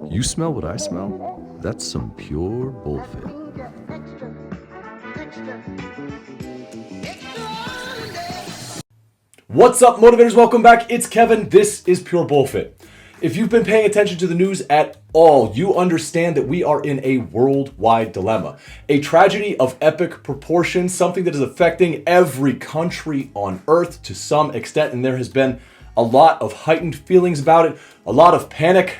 You smell what I smell? That's some pure bullshit. What's up, motivators? Welcome back. It's Kevin. This is Pure Bullfit. If you've been paying attention to the news at all, you understand that we are in a worldwide dilemma, a tragedy of epic proportions, something that is affecting every country on earth to some extent, and there has been a lot of heightened feelings about it, a lot of panic,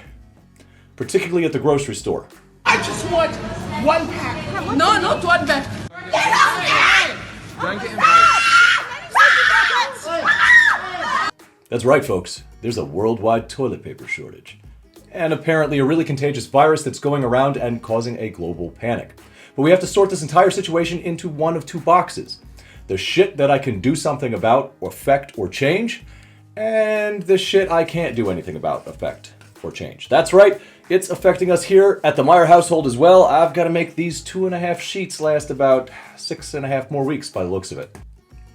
particularly at the grocery store. I just want one pack. No, not one pack. Get out there! Don't get involved. That's right, folks. There's a worldwide toilet paper shortage. And apparently a really contagious virus that's going around and causing a global panic. But we have to sort this entire situation into one of two boxes. The shit that I can do something about, affect, or change, and the shit I can't do anything about, affect, or change. That's right, it's affecting us here at the Meyer household as well. I've got to make these 2.5 sheets last about 6.5 more weeks by the looks of it.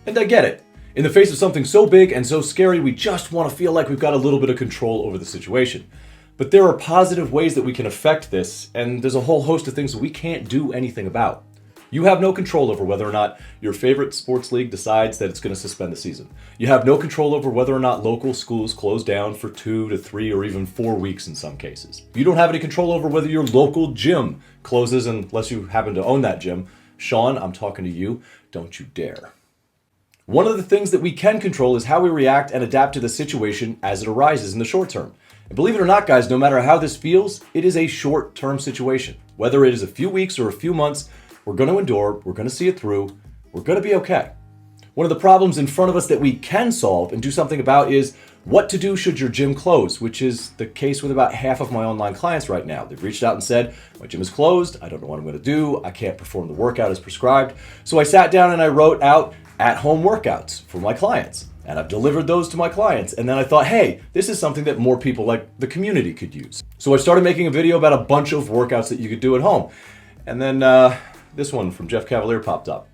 And I get it. In the face of something so big and so scary, we just want to feel like we've got a little bit of control over the situation. But there are positive ways that we can affect this, and there's a whole host of things that we can't do anything about. You have no control over whether or not your favorite sports league decides that it's going to suspend the season. You have no control over whether or not local schools close down for 2 to 3 or even 4 weeks in some cases. You don't have any control over whether your local gym closes unless you happen to own that gym. Sean, I'm talking to you. Don't you dare. One of the things that we can control is how we react and adapt to the situation as it arises in the short term. And believe it or not, guys, no matter how this feels, it is a short-term situation. Whether it is a few weeks or a few months, we're going to endure, we're going to see it through, we're going to be okay. One of the problems in front of us that we can solve and do something about is what to do should your gym close, which is the case with about half of my online clients right now. They've reached out and said, my gym is closed, I don't know what I'm going to do, I can't perform the workout as prescribed. So I sat down and I wrote out at-home workouts for my clients. And I've delivered those to my clients. And then I thought, hey, this is something that more people like the community could use. So I started making a video about a bunch of workouts that you could do at home. And then this one from Jeff Cavalier popped up.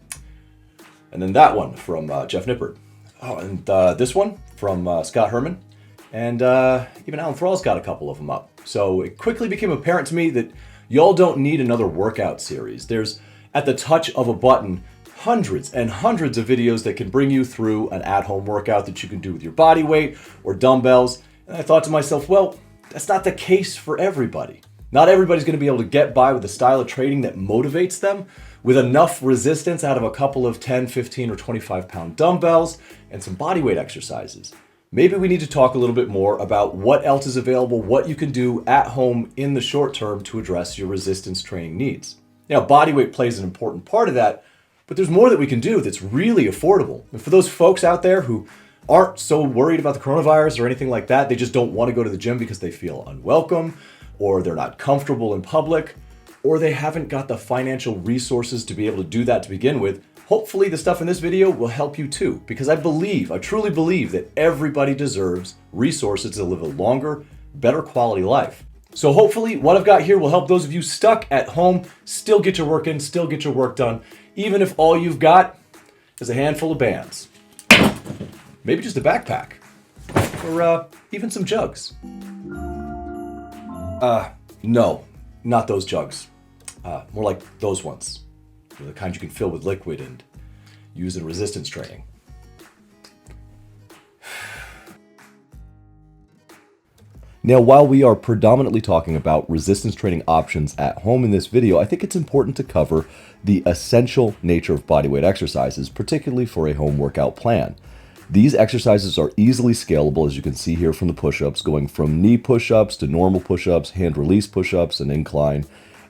And then that one from Jeff Nippert. Oh, and this one from Scott Herman. And even Alan Thrall's got a couple of them up. So it quickly became apparent to me that y'all don't need another workout series. There's, at the touch of a button, hundreds and hundreds of videos that can bring you through an at-home workout that you can do with your body weight or dumbbells. And I thought to myself, well, that's not the case for everybody. Not everybody's going to be able to get by with a style of training that motivates them with enough resistance out of a couple of 10, 15, or 25-pound dumbbells and some body weight exercises. Maybe we need to talk a little bit more about what else is available, what you can do at home in the short term to address your resistance training needs. Now, body weight plays an important part of that, but there's more that we can do that's really affordable. And for those folks out there who aren't so worried about the coronavirus or anything like that, they just don't want to go to the gym because they feel unwelcome, or they're not comfortable in public, or they haven't got the financial resources to be able to do that to begin with, hopefully the stuff in this video will help you too. Because I truly believe that everybody deserves resources to live a longer, better quality life. So hopefully what I've got here will help those of you stuck at home still get your work in, still get your work done, even if all you've got is a handful of bands. Maybe just a backpack. Or even some jugs. No, not those jugs. More like those ones. The kind you can fill with liquid and use in resistance training. Now, while we are predominantly talking about resistance training options at home in this video, I think it's important to cover the essential nature of bodyweight exercises, particularly for a home workout plan. These exercises are easily scalable, as you can see here from the push-ups, going from knee push-ups to normal push-ups, hand release push-ups, and incline.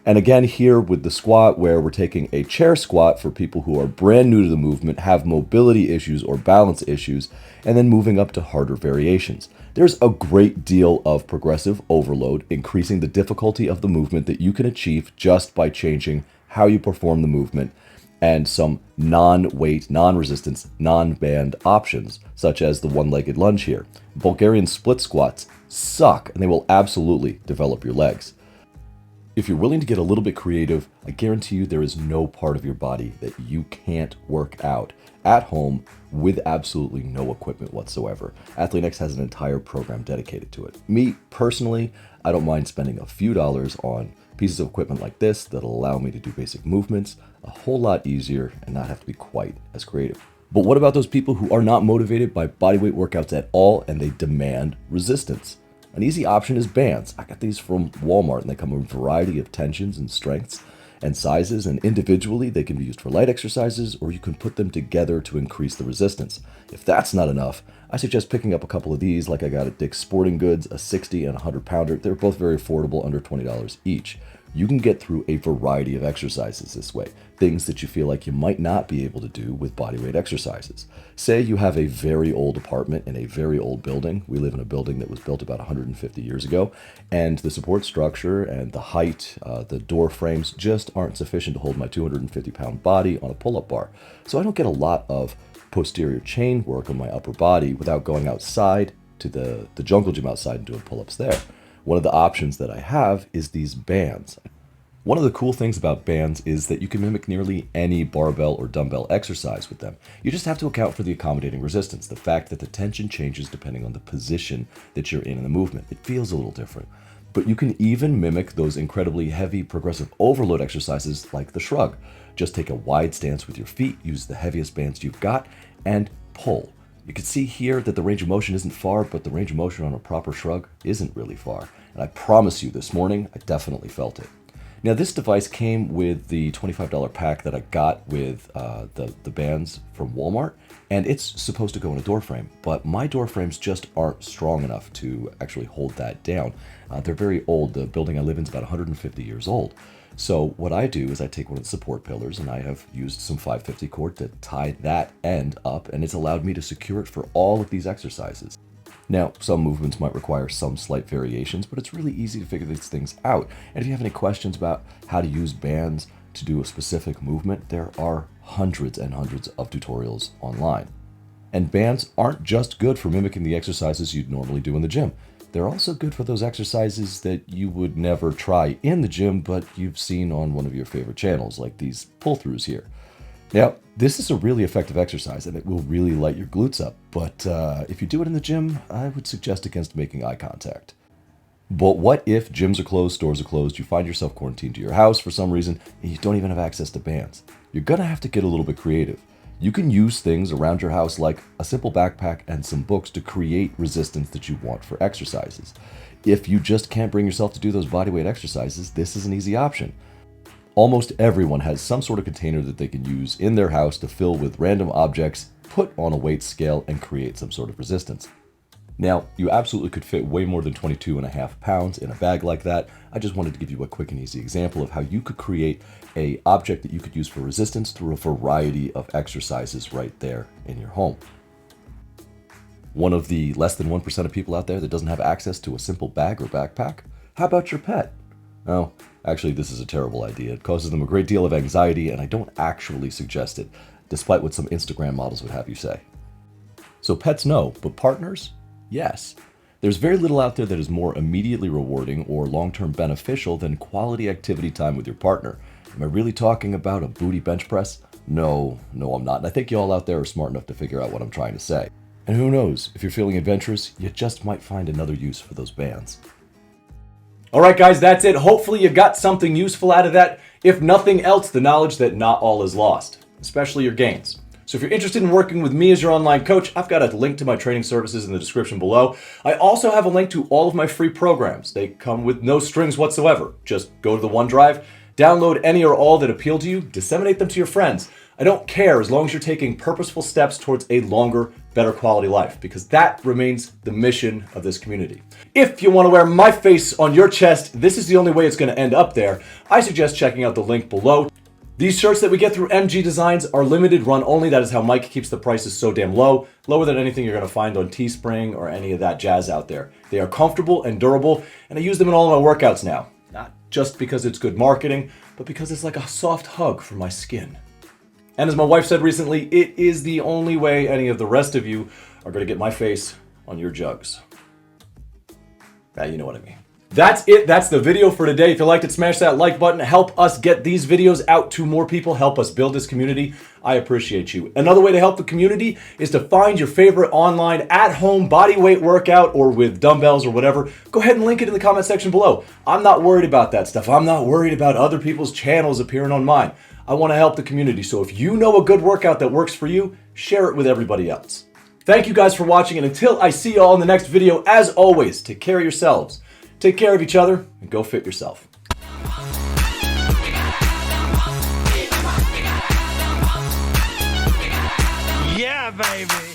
And again here with the squat, where we're taking a chair squat for people who are brand new to the movement, have mobility issues or balance issues, and then moving up to harder variations. There's a great deal of progressive overload, increasing the difficulty of the movement that you can achieve just by changing how you perform the movement, and some non-weight, non-resistance, non-band options, such as the one-legged lunge here. Bulgarian split squats suck, and they will absolutely develop your legs. If you're willing to get a little bit creative, I guarantee you there is no part of your body that you can't work out at home with absolutely no equipment whatsoever. AthleanX has an entire program dedicated to it. Me, personally, I don't mind spending a few dollars on pieces of equipment like this that'll allow me to do basic movements a whole lot easier and not have to be quite as creative. But what about those people who are not motivated by bodyweight workouts at all and they demand resistance? An easy option is bands. I got these from Walmart and they come in a variety of tensions and strengths and sizes, and individually they can be used for light exercises, or you can put them together to increase the resistance. If that's not enough, I suggest picking up a couple of these like I got at Dick's Sporting Goods, a 60 and 100 pounder. They're both very affordable, under $20 each. You can get through a variety of exercises this way, things that you feel like you might not be able to do with bodyweight exercises. Say you have a very old apartment in a very old building. We live in a building that was built about 150 years ago, and the support structure and the height, the door frames just aren't sufficient to hold my 250-pound body on a pull-up bar. So I don't get a lot of posterior chain work on my upper body without going outside to the jungle gym outside and doing pull-ups there. One of the options that I have is these bands. One of the cool things about bands is that you can mimic nearly any barbell or dumbbell exercise with them. You just have to account for the accommodating resistance, the fact that the tension changes depending on the position that you're in the movement. It feels a little different. But you can even mimic those incredibly heavy progressive overload exercises like the shrug. Just take a wide stance with your feet, use the heaviest bands you've got, and pull. You can see here that the range of motion isn't far, but the range of motion on a proper shrug isn't really far. And I promise you this morning, I definitely felt it. Now this device came with the $25 pack that I got with the bands from Walmart, and it's supposed to go in a door frame, but my door frames just aren't strong enough to actually hold that down. They're very old. The building I live in is about 150 years old. So what I do is I take one of the support pillars and I have used some 550 cord to tie that end up, and it's allowed me to secure it for all of these exercises. Now, some movements might require some slight variations, but it's really easy to figure these things out. And if you have any questions about how to use bands to do a specific movement, there are hundreds and hundreds of tutorials online. And bands aren't just good for mimicking the exercises you'd normally do in the gym. They're also good for those exercises that you would never try in the gym, but you've seen on one of your favorite channels, like these pull-throughs here. Now, this is a really effective exercise and it will really light your glutes up, but if you do it in the gym, I would suggest against making eye contact. But what if gyms are closed, stores are closed, you find yourself quarantined to your house for some reason, and you don't even have access to bands? You're gonna have to get a little bit creative. You can use things around your house like a simple backpack and some books to create resistance that you want for exercises. If you just can't bring yourself to do those bodyweight exercises, this is an easy option. Almost everyone has some sort of container that they can use in their house to fill with random objects, put on a weight scale, and create some sort of resistance. Now, you absolutely could fit way more than 22.5 pounds in a bag like that. I just wanted to give you a quick and easy example of how you could create an object that you could use for resistance through a variety of exercises right there in your home. One of the less than 1% of people out there that doesn't have access to a simple bag or backpack? How about your pet? Oh, actually, this is a terrible idea. It causes them a great deal of anxiety, and I don't actually suggest it, despite what some Instagram models would have you say. So pets, no, but partners? Yes. There's very little out there that is more immediately rewarding or long-term beneficial than quality activity time with your partner. Am I really talking about a booty bench press? No, I'm not. And I think you all out there are smart enough to figure out what I'm trying to say. And who knows, if you're feeling adventurous, you just might find another use for those bands. All right, guys, that's it. Hopefully you got something useful out of that. If nothing else, the knowledge that not all is lost, especially your gains. So if you're interested in working with me as your online coach, I've got a link to my training services in the description below. I also have a link to all of my free programs. They come with no strings whatsoever. Just go to the OneDrive, download any or all that appeal to you, disseminate them to your friends. I don't care as long as you're taking purposeful steps towards a longer, better quality life, because that remains the mission of this community. If you want to wear my face on your chest, this is the only way it's going to end up there. I suggest checking out the link below. These shirts that we get through MG Designs are limited run only. That is how Mike keeps the prices so damn low, lower than anything you're going to find on Teespring or any of that jazz out there. They are comfortable and durable, and I use them in all of my workouts now. Not just because it's good marketing, but because it's like a soft hug for my skin. And as my wife said recently, it is the only way any of the rest of you are going to get my face on your jugs. Now you know what I mean. That's it. That's the video for today. If you liked it, smash that like button. Help us get these videos out to more people. Help us build this community. I appreciate you. Another way to help the community is to find your favorite online at-home bodyweight workout or with dumbbells or whatever. Go ahead and link it in the comment section below. I'm not worried about that stuff. I'm not worried about other people's channels appearing on mine. I want to help the community. So if you know a good workout that works for you, share it with everybody else. Thank you guys for watching, and until I see you all in the next video, as always, take care of yourselves. Take care of each other, and go fit yourself. Yeah, baby.